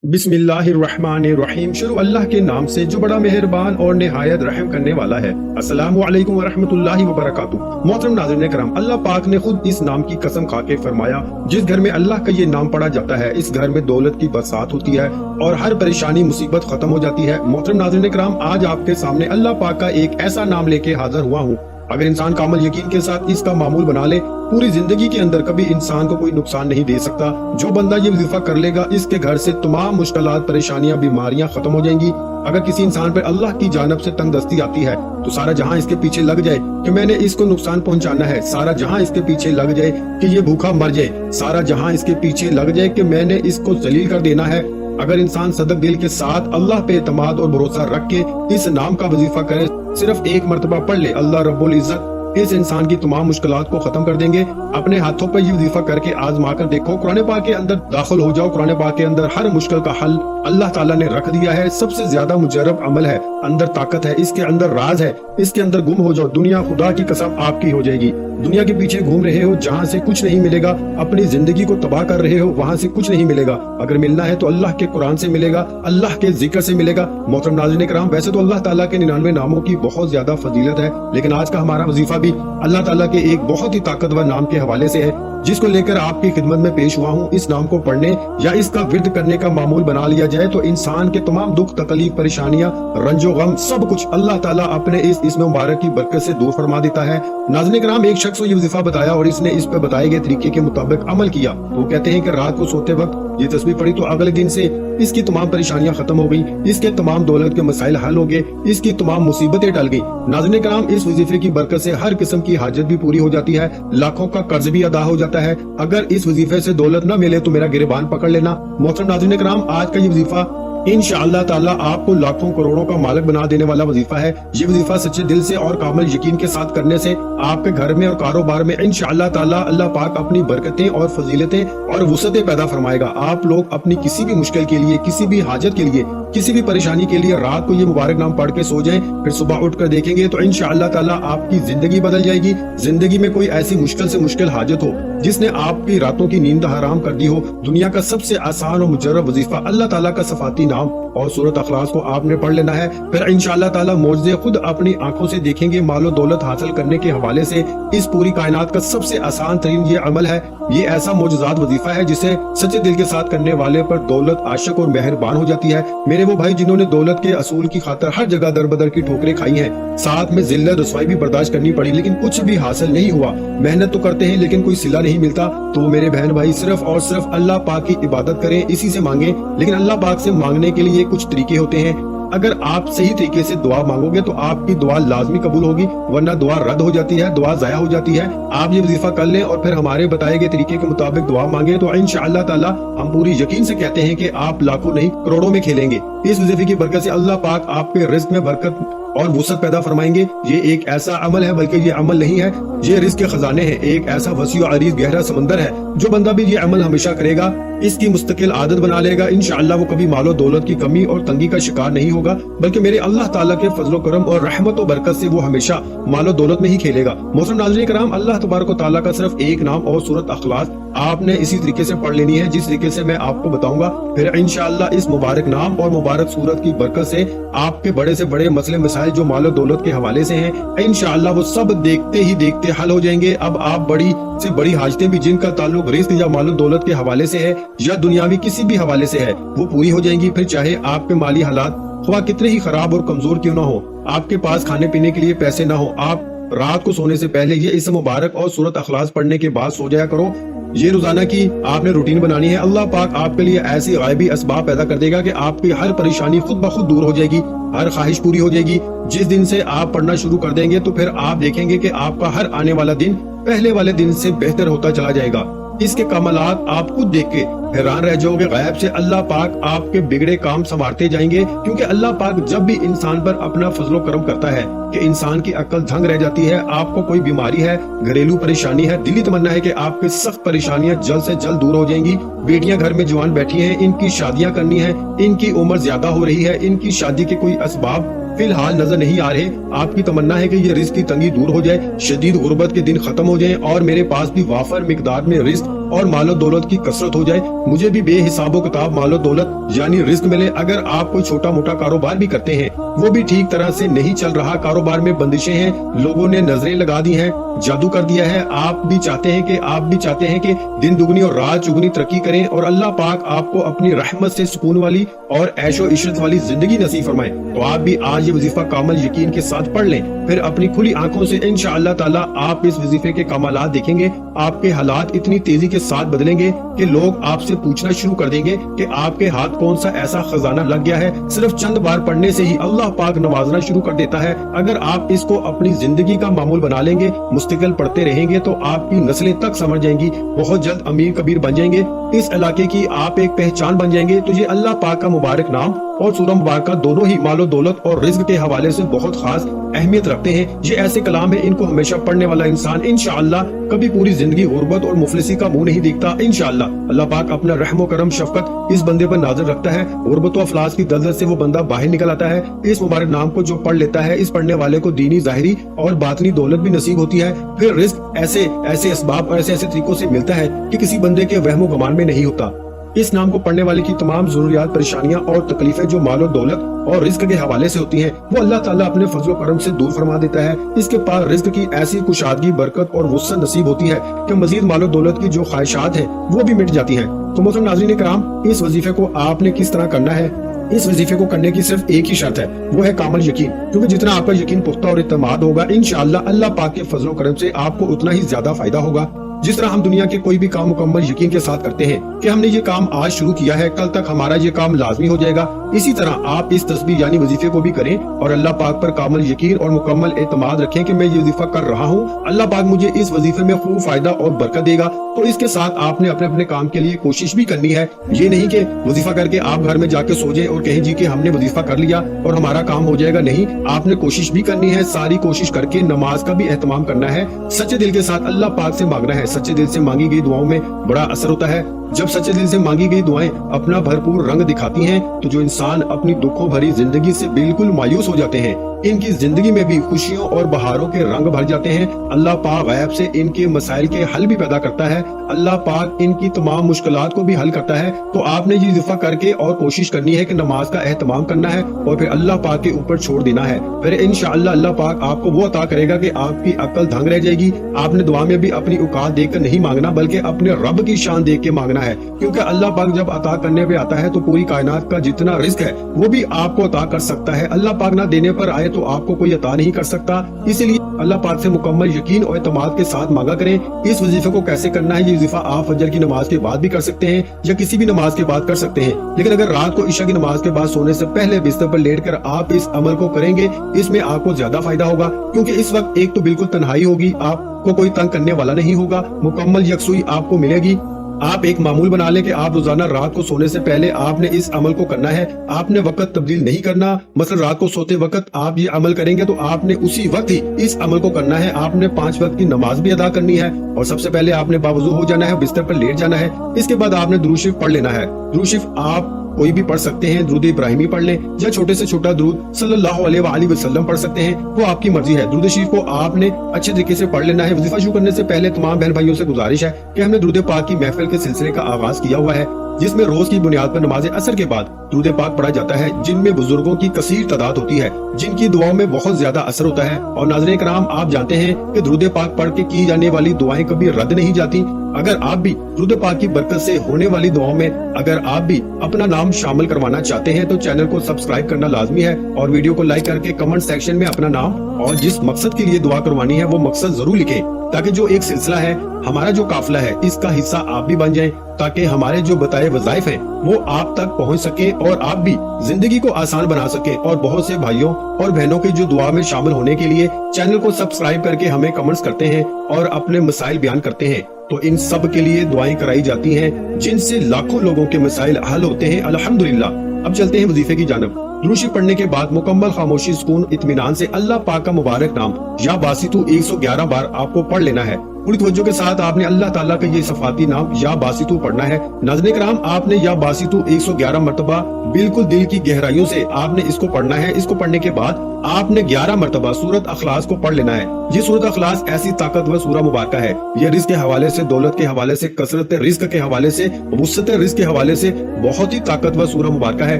बिस्मिल्लाहिर्रहमानिर्रहीम। शुरू अल्लाह के नाम से जो बड़ा मेहरबान और निहायत रहम करने वाला है। अस्सलामु अलैकुम वरहमतुल्लाहि वबरकातुहू। मोहतरम नाज़रीन करम, अल्लाह पाक ने खुद इस नाम की कसम खा के फरमाया, जिस घर में अल्लाह का ये नाम पढ़ा जाता है इस घर में दौलत की बरसात होती है और हर परेशानी मुसीबत खत्म हो जाती है। मोहतरम नाज़रीन करम, आज आपके सामने अल्लाह पाक का एक ऐसा नाम लेके हाजिर हुआ हूँ, अगर इंसान कामल यकीन के साथ इसका मामूल बना ले, पूरी जिंदगी के अंदर कभी इंसान को कोई नुकसान नहीं दे सकता। जो बंदा ये वजीफा कर लेगा, इसके घर से तमाम मुश्किलात, परेशानियां, बीमारियां खत्म हो जाएंगी। अगर किसी इंसान पर अल्लाह की जानब से तंगदस्ती आती है तो सारा जहां इसके पीछे लग जाए कि मैंने इसको नुकसान पहुंचाना है, सारा जहां इसके पीछे लग जाए कि ये भूखा मर जाए, सारा जहां इसके पीछे लग जाए कि मैंने इसको जलील कर देना है। अगर इंसान सदक दिल के साथ अल्लाह पे एतमाद और भरोसा रख के इस नाम का वजीफा करे, सिर्फ एक मर्तबा पढ़ ले, अल्लाह रब्बुल इज्जत इस इंसान की तमाम मुश्किलात को खत्म कर देंगे। अपने हाथों पर ये वजीफा करके आजमा कर देखो, कुरान पाक के अंदर दाखिल हो जाओ। कुरान पाक के अंदर हर मुश्किल का हल अल्लाह ताला ने रख दिया है। सबसे ज्यादा मुजर्रब अमल है, अंदर ताकत है, इसके अंदर राज है, इसके अंदर गुम हो जाओ, दुनिया खुदा की कसम आपकी हो जाएगी। दुनिया के पीछे घूम रहे हो जहाँ से कुछ नहीं मिलेगा, अपनी जिंदगी को तबाह कर रहे हो वहाँ से कुछ नहीं मिलेगा। अगर मिलना है तो अल्लाह के कुरान से मिलेगा, अल्लाह के जिक्र से मिलेगा। मोहतरम नाज़रीन किराम, वैसे तो अल्लाह ताला के 99 नामों की बहुत ज्यादा फजीलत है, लेकिन आज का हमारा वजीफा भी अल्लाह ताला के एक बहुत ही ताकतवर नाम के हवाले से है, जिसको लेकर आपकी खिदमत में पेश हुआ हूँ। इस नाम को पढ़ने या इसका विर्द करने का मामूल बना लिया जाए तो इंसान के तमाम दुख, तकलीफ, परेशानियां, रंजो गम, सब कुछ अल्लाह ताला अपने इस इसम मुबारक की बरकत से दूर फरमा देता है। नाज़रीन किराम, एक शख्स को ये वजीफा बताया और इसने इस पर बताए गए तरीके के मुताबिक अमल किया, तो कहते हैं कि रात को सोते वक्त ये तस्बीह पढ़ी तो अगले दिन से इसकी तमाम परेशानियां खत्म हो गई, इसके तमाम दौलत के मसाइल हल हो गए, इसकी तमाम मुसीबतें टल गई। नाज़रीन किराम, इस वजीफे की बरकत से हर किस्म की हाजत भी पूरी हो जाती है, लाखों का कर्ज भी अदा हो जाता है। अगर इस वजीफे से दौलत न मिले तो मेरा गिरबान पकड़ लेना। मोहतरम नाज़रीन किराम, आज का ये वजीफा इंशाअल्लाह ताला आपको लाखों करोड़ों का मालिक बना देने वाला वजीफा है। ये वजीफा सच्चे दिल से और कामिल यकीन के साथ करने से आपके घर में और कारोबार में इंशाअल्लाह ताला अल्लाह पाक अपनी बरकतें और फजीलतें और वुसअतें पैदा फरमाएगा। आप लोग अपनी किसी भी मुश्किल के लिए, किसी भी हाजत के लिए, किसी भी परेशानी के लिए रात को ये मुबारक नाम पढ़ के सो जाएं, फिर सुबह उठ कर देखेंगे तो इंशाअल्लाह ताला आपकी जिंदगी बदल जाएगी। जिंदगी में कोई ऐसी मुश्किल से मुश्किल हाजत हो जिसने आपकी रातों की नींद हराम कर दी हो, दुनिया का सबसे आसान और मुजर्रब वजीफा अल्लाह ताला का सफाती नाम और सूरत अखलास को आपने पढ़ लेना है। फिर इंशाअल्लाह ताला मौजज़े खुद अपनी आंखों से देखेंगे। मालो दौलत हासिल करने के हवाले से इस पूरी कायनात का सबसे आसान तरीन ये अमल है। ये ऐसा मौजूदात वजीफा है जिसे सच्चे दिल के साथ करने वाले पर दौलत आशिक और मेहरबान हो जाती है। मेरे वो भाई जिन्होंने दौलत के असूल की खातर हर जगह दर बदर की ठोकरें खाई हैं, साथ में जिल्लत रसवाई भी बर्दाश्त करनी पड़ी, लेकिन कुछ भी हासिल नहीं हुआ। मेहनत तो करते हैं लेकिन कोई सिला नहीं मिलता। तो मेरे बहन भाई, सिर्फ और सिर्फ अल्लाह पाक की इबादत करें, इसी से मांगे। लेकिन अल्लाह पाक से मांगने के लिए कुछ तरीके होते हैं। अगर आप सही तरीके से दुआ मांगोगे तो आपकी दुआ लाजमी कबूल होगी, वरना दुआ रद्द हो जाती है, दुआ जाया हो जाती है। आप ये वजीफा कर लें और फिर हमारे बताए गए तरीके के मुताबिक दुआ मांगे तो इंशाअल्लाह ताला हम पूरी यकीन से कहते हैं कि आप लाखों नहीं करोड़ों में खेलेंगे। इस वजीफे की बरकत से अल्लाह पाक आपके रिज़्क में बरकत और वुसअत पैदा फरमाएंगे। ये एक ऐसा अमल है, बल्कि ये अमल नहीं है, ये रिज़्क के खजाने हैं। एक ऐसा वसी और अरीज गहरा समंदर है। जो बंदा भी ये अमल हमेशा करेगा, इसकी मुस्तकिल आदत बना लेगा, इंशाअल्लाह वो कभी मालो दौलत की कमी और तंगी का शिकार नहीं होगा, बल्कि मेरे अल्लाह ताला के फजलो करम और रहमत और बरकत से वो हमेशा मालो दौलत में ही खेलेगा। मोहतरम नाज़रीन किराम, अल्लाह तबारक व तआला का सिर्फ एक नाम और सूरत अखलास आपने इसी तरीके से पढ़ लेनी है जिस तरीके से मैं आपको बताऊंगा। फिर इंशाअल्लाह इस मुबारक नाम और मुबारक सूरत की बरकत से आपके बड़े से बड़े मसले मसाइल जो मालो दौलत के हवाले से हैं, इंशाअल्लाह वो सब देखते ही देखते हल हो जाएंगे। अब आप बड़ी से बड़ी हाजतें भी जिनका ताल्लुक रिज़्क या मालो दौलत के हवाले से है या दुनियावी किसी भी हवाले से है, वो पूरी हो जाएंगी। फिर चाहे आपके माली हालात ख्वाह कितने ही खराब और कमजोर क्यों ना हो, आपके पास खाने पीने के लिए पैसे ना हो, आप रात को सोने से पहले ये इस मुबारक और सूरत अखलास पढ़ने के बाद सो जाया करो। ये रोजाना की आपने रूटीन बनानी है। अल्लाह पाक आपके लिए ऐसी गायबी असबाब पैदा कर देगा कि आपकी हर परेशानी खुद ब खुद दूर हो जाएगी, हर ख्वाहिश पूरी हो जाएगी। जिस दिन से आप पढ़ना शुरू कर देंगे तो फिर आप देखेंगे कि आपका हर आने वाला दिन पहले वाले दिन से बेहतर होता चला जाएगा। इसके कमालात आप खुद देख के हैरान रह जाओगे। गायब से अल्लाह पाक आपके बिगड़े काम संवारते जाएंगे, क्योंकि अल्लाह पाक जब भी इंसान पर अपना फजलो करम करता है कि इंसान की अक्ल दंग रह जाती है। आपको कोई बीमारी है, घरेलू परेशानी है, दिली तमन्ना है कि आपकी सख्त परेशानियां जल्द से जल्द दूर हो जाएंगी। बेटियां घर में जवान बैठी हैं, इनकी शादियां करनी है, इनकी उम्र ज्यादा हो रही है, इनकी शादी के कोई असबाब फी الحال नजर नहीं आ रहे। आपकी तमन्ना है कि ये रिस्क की तंगी दूर हो जाए, शदीद गुर्बत के दिन खत्म हो जाए और मेरे पास भी वाफर मिकदार में रिस्क और मालो दौलत की कसरत हो जाए, मुझे भी बेहिसाबो किताब मालो दौलत यानी रिस्क मिले। अगर आप कोई छोटा मोटा कारोबार भी करते हैं, वो भी ठीक तरह से नहीं चल रहा, कारोबार में बंदिशें हैं, लोगों ने नजरें लगा दी हैं, जादू कर दिया है, आप भी चाहते हैं कि दिन दुगनी और रात चुगनी तरक्की करें और अल्लाह पाक आपको अपनी रहमत से सुकून वाली और ऐशो इशरत वाली जिंदगी नसीब फरमाए, तो आप भी आज ये वजीफा कामल यकीन के साथ पढ़ लें। फिर अपनी खुली आंखों से इंशाअल्लाह ताला आप इस वजीफे के कमालात देखेंगे। आपके हालात इतनी तेजी के साथ बदलेंगे कि लोग आपसे पूछना शुरू कर देंगे कि आपके हाथ कौन सा ऐसा खजाना लग गया है। सिर्फ चंद बार पढ़ने से ही अल्लाह पाक नवाजना शुरू कर देता है। अगर आप इसको अपनी जिंदगी का मामूल बना लेंगे, मुस्तकिल पढ़ते रहेंगे, तो आपकी नस्लें तक समझ जाएंगी, बहुत जल्द अमीर कबीर बन जाएंगे, इस इलाके की आप एक पहचान बन जाएंगे। तो ये अल्लाह पाक का मुबारक नाम और सूरह मुबारक दोनों ही मालो दौलत और रिज्क के हवाले से बहुत खास अहमियत रखते हैं। ये ऐसे कलाम है, इनको हमेशा पढ़ने वाला इंसान इंशाअल्लाह कभी पूरी जिंदगी गुर्बत और मुफलिसी का मुंह नहीं देखता। इंशाअल्लाह अल्लाह पाक अपना रहमो करम शफकत इस बंदे पर नाज़िर रखता है, गुर्बत और अफलास की दलदल से वो बंदा बाहर निकल आता है। इस मुबारक नाम को जो पढ़ लेता है, इस पढ़ने वाले को दीनी ज़ाहिरी और बातनी दौलत भी नसीब होती है। फिर रिज्क ऐसे असबाब और ऐसे तरीकों से मिलता है कि किसी बंदे के वहमो गुमान में नहीं होता। इस नाम को पढ़ने वाले की तमाम जरूरियात, परेशानियां और तकलीफें जो मालो दौलत और रिस्क के हवाले से होती हैं, वो अल्लाह ताला अपने फजल करम से दूर फरमा देता है। इसके पास रिस्क की ऐसी कुशादगी, बरकत और वुसअत नसीब होती है कि मजीद मालो दौलत की जो ख्वाहिशात हैं वो भी मिट जाती हैं। तो मोहतरम नाज़रीन कराम, इस वजीफे को आपने किस तरह करना है? इस वजीफे को करने की सिर्फ एक ही शर्त है, वो है कामल यकीन। क्योंकि जितना आपका यकीन पुख्ता और इत्मीनान होगा, इंशाअल्लाह अल्लाह पाक के फजल करम से आपको उतना ही ज्यादा फायदा होगा। जिस तरह हम दुनिया के कोई भी काम मुकम्मल यकीन के साथ करते हैं कि हमने ये काम आज शुरू किया है, कल तक हमारा ये काम लाजमी हो जाएगा, इसी तरह आप इस तस्बीह यानी वजीफे को भी करें और अल्लाह पाक पर कामल यकीन और मुकम्मल एतमाद रखें कि मैं ये वजीफा कर रहा हूँ, अल्लाह पाक मुझे इस वजीफे में खूब फायदा और बरकत देगा। तो इसके साथ आपने अपने अपने काम के लिए कोशिश भी करनी है। ये नहीं कि वजीफा करके आप घर में जाके सो जाए और कहें जी कि हमने वजीफा कर लिया और हमारा काम हो जाएगा। नहीं, आपने कोशिश भी करनी है, सारी कोशिश करके नमाज का भी एहतमाम करना है, सच्चे दिल के साथ अल्लाह पाक से मांगना है। सच्चे दिल से मांगी गई दुआओं में बड़ा असर होता है। जब सच्चे दिल से मांगी गई दुआएं अपना भरपूर रंग दिखाती हैं, तो जो इंसान अपनी दुखों भरी जिंदगी से बिल्कुल मायूस हो जाते हैं, इनकी जिंदगी में भी खुशियों और बहारों के रंग भर जाते हैं। अल्लाह पाक गैब से इनके मसाइल के हल भी पैदा करता है, अल्लाह पाक इनकी तमाम मुश्किलात को भी हल करता है। तो आपने ये वजीफा करके और कोशिश करनी है कि नमाज का एहतमाम करना है और फिर अल्लाह पाक के ऊपर छोड़ देना है। फिर इंशाअल्लाह अल्लाह पाक आपको वो अता करेगा कि आपकी अक्ल दंग रह जाएगी। आपने दुआ में भी अपनी औकात देखकर नहीं मांगना, बल्कि अपने रब की शान देख के मांगना है, क्योंकि अल्लाह पाक जब अता करने पे आता है तो पूरी कायनात का जितना रिस्क है वो भी आपको अता कर सकता है। अल्लाह पाक ना देने पर आए तो आपको कोई अता नहीं कर सकता। इसलिए अल्लाह पाक से मुकम्मल यकीन और एतमाद के साथ मांगा करें। इस वजीफे को कैसे करना है? ये वजीफा आप फजर की नमाज के बाद भी कर सकते हैं या किसी भी नमाज के बाद कर सकते हैं, लेकिन अगर रात को इशा की नमाज के बाद सोने से पहले बिस्तर पर लेटकर आप इस अमल को करेंगे, इसमें आपको ज्यादा फायदा होगा। क्योंकि इस वक्त एक तो बिल्कुल तन्हाई होगी, आपको कोई तंग करने वाला नहीं होगा, मुकम्मल यकसुई आपको मिलेगी। आप एक मामूल बना लें कि आप रोजाना रात को सोने से पहले आपने इस अमल को करना है। आपने वक्त तब्दील नहीं करना, मतलब रात को सोते वक्त आप ये अमल करेंगे तो आपने उसी वक्त ही इस अमल को करना है। आपने 5 वक्त की नमाज भी अदा करनी है और सबसे पहले आपने बावजू हो जाना है, बिस्तर पर लेट जाना है। इसके बाद आपने दुरूद शरीफ पढ़ लेना है। दुरूद शरीफ आप कोई भी पढ़ सकते हैं, दुरूद इब्राहिमी पढ़ लें या छोटे से छोटा दुरूद सल्लल्लाहु अलैहि वसल्लम पढ़ सकते हैं, वो आपकी मर्जी है। दुरूद शरीफ को आपने अच्छे तरीके से पढ़ लेना है। वजीफा शुरू करने से पहले तमाम बहन भाइयों से गुजारिश है कि हमने दुरूद पाक की महफिल के सिलसिले का आगाज किया हुआ है, जिसमें रोज की बुनियाद पर नमाज असर के बाद दुरूद पाक पढ़ा जाता है, जिनमें बुजुर्गों की कसीर तादाद होती है, जिनकी दुआओं में बहुत ज्यादा असर होता है। और नाज़रीन कराम, आप जानते हैं कि दुरूद पाक पढ़ के की जाने वाली दुआएं कभी रद्द नहीं जाती। अगर आप भी दुरूद पाक की बरकत से होने वाली दुआओं में अगर आप भी अपना नाम शामिल करवाना चाहते हैं तो चैनल को सब्सक्राइब करना लाजमी है और वीडियो को लाइक करके कमेंट सेक्शन में अपना नाम और जिस मकसद के लिए दुआ करवानी है वो मकसद जरूर लिखें, ताकि जो एक सिलसिला है, हमारा जो काफिला है, इसका हिस्सा आप भी बन जाएं, ताकि हमारे जो बताए वज़ाइफ हैं वो आप तक पहुंच सके और आप भी जिंदगी को आसान बना सके। और बहुत से भाइयों और बहनों के जो दुआ में शामिल होने के लिए चैनल को सब्सक्राइब करके हमें कमेंट्स करते हैं और अपने मसाइल बयान करते हैं, तो इन सब के लिए दुआएं कराई जाती हैं, जिनसे लाखों लोगों के मसाइल हल होते हैं अल्हम्दुलिल्लाह। अब चलते हैं वजीफे की जानब। दुरूद शरीफ पढ़ने के बाद मुकम्मल खामोशी, सुकून, इत्मीनान से अल्लाह पाक का मुबारक नाम या बासितु 111 बार आपको पढ़ लेना है। पूरी तवज्जो के साथ आपने अल्लाह ताला का ये सफाती नाम या बासितू पढ़ना है। नाज़रीन किराम, आपने या बासितू 111 मरतबा बिल्कुल दिल की गहराइयों से आपने इसको पढ़ना है। इसको पढ़ने के बाद आपने 11 मरतबा सूरत अखलास को पढ़ लेना है। ये सूरत अखलास ऐसी ताकतवर सूरह मुबारक है। ये रिज़्क के हवाले से, दौलत के हवाले से, कसरत रिज़्क के हवाले से, वुसअत रिज़्क के हवाले से बहुत ही ताकतवर सूरह मुबारक है।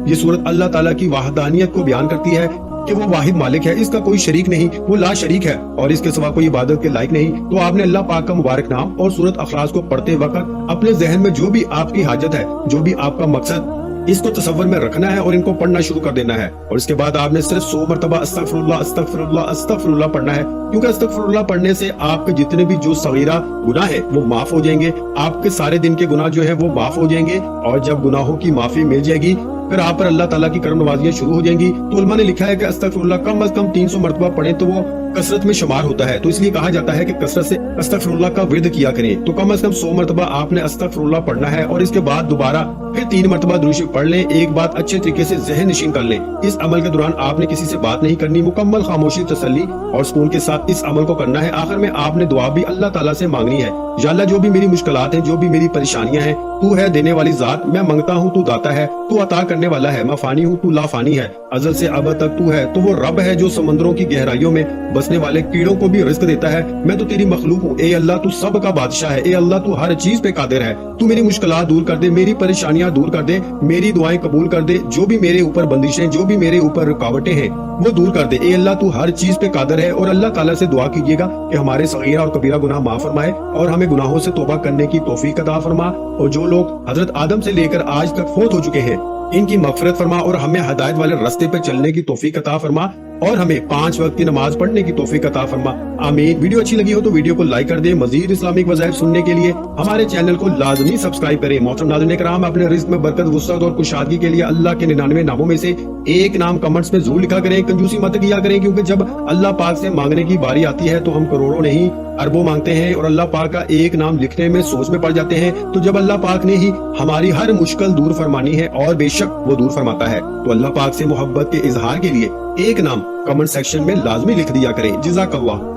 ये सूरत अल्लाह ताला की वहदानियत को बयान करती है कि वो वाहिद मालिक है, इसका कोई शरीक नहीं, वो ला शरीक है और इसके सिवा कोई इबादत के लायक नहीं। तो आपने अल्लाह पाक का मुबारक नाम और सूरत अखलास को पढ़ते वक्त अपने जहन में जो भी आपकी हाजत है, जो भी आपका मकसद, इसको तसव्वुर में रखना है और इनको पढ़ना शुरू कर देना है। और इसके बाद आपने सिर्फ 100 मरतबा अस्तगफिरुल्लाह अस्तगफिरुल्लाह अस्तगफिरुल्लाह पढ़ना है, क्योंकि अस्तगफिरुल्लाह पढ़ने से आपके जितने भी जो सगीरा गुनाह है वो माफ हो जाएंगे। आपके सारे दिन के गुनाह जो है वो माफ हो जाएंगे और जब गुनाहों की माफी मिल जाएगी फिर आप पर अल्लाह ताला की करम नवाजियां शुरू हो जाएंगी। तो उलमा ने लिखा है कि अस्तगफिरुल्लाह कम से कम 300 मरतबा पढ़े तो वो कसरत में शुमार होता है। तो इसलिए कहा जाता है कि कसरत से अस्तगफिरुल्लाह का विर्द किया करें। तो कम से कम 100 मरतबा आपने अस्तगफिरुल्लाह पढ़ना है और इसके बाद दोबारा फिर 3 मरतबा दुरूद शरीफ पढ़ लें। एक बात अच्छे तरीके से जहन नशीन कर लें, इस अमल के दौरान आपने किसी से बात नहीं करनी, मुकम्मल खामोशी, तसल्ली और सुकून के साथ इस अमल को करना है। आखिर में आपने दुआ भी अल्लाह ताला से मांगनी है, या अल्लाह जो भी मेरी मुश्किलात हैं, जो भी मेरी परेशानियां हैं, तू है देने वाली जात, मैं मांगता हूँ, तू दाता है, तू अता करने वाला है, मैं फानी हूँ, तू लाफानी है, अज़ल से अब तक तू है। तो वो रब है जो समंदरों की गहराइयों में बसने वाले कीड़ों को भी रिज़्क देता है। मैं तो तेरी मखलूक हूँ, ए अल्लाह तू सब का बादशाह है, ए अल्लाह तू हर चीज पे कादिर है। तू मेरी मुश्किलात दूर कर दे, मेरी परेशानियां दूर कर दे, मेरी दुआएं कबूल कर दे, जो भी मेरे ऊपर बंदिशें, जो भी मेरे ऊपर रुकावटें हैं वो दूर कर दे। ए अल्लाह तू हर चीज पे कादिर है। और अल्लाह ताला से दुआ कीजिएगा कि हमारे सगीरा और कबीरा गुनाह माफ फरमाए और हमें गुनाहों से तौबा करने की तौफीक अता फरमा। और जो लोग हजरत आदम से लेकर आज तक फौत हो चुके हैं इनकी मगफिरत फरमा और हमें हदायत वाले रास्ते पे चलने की तौफीक अता फरमा और हमें 5 वक्त की नमाज पढ़ने की तौफीक अता फरमा। आमीन। वीडियो अच्छी लगी हो तो वीडियो को लाइक कर दें। मजीद इस्लामिक वज़ाइफ सुनने के लिए हमारे चैनल को लाजमी सब्सक्राइब करें। मोहतरम नाज़रीन किराम, अपने रिज़्क में बरकत, वुसअत और कुशादगी के लिए अल्लाह के 99 नामों में से एक नाम कमेंट्स में जरूर लिखा करें। कंजूसी मत किया करें, क्योंकि जब अल्लाह पाक से मांगने की बारी आती है तो हम करोड़ों नहीं अरबों मांगते हैं और अल्लाह पाक का एक नाम लिखने में सोच में पड़ जाते हैं। तो जब अल्लाह पाक ने ही हमारी हर मुश्किल दूर फरमानी है और बेशक वो दूर फरमाता है, तो अल्लाह पाक से मोहब्बत के इजहार के लिए एक नाम कमेंट सेक्शन में लाजमी लिख दिया करें। जज़ाकल्लाह।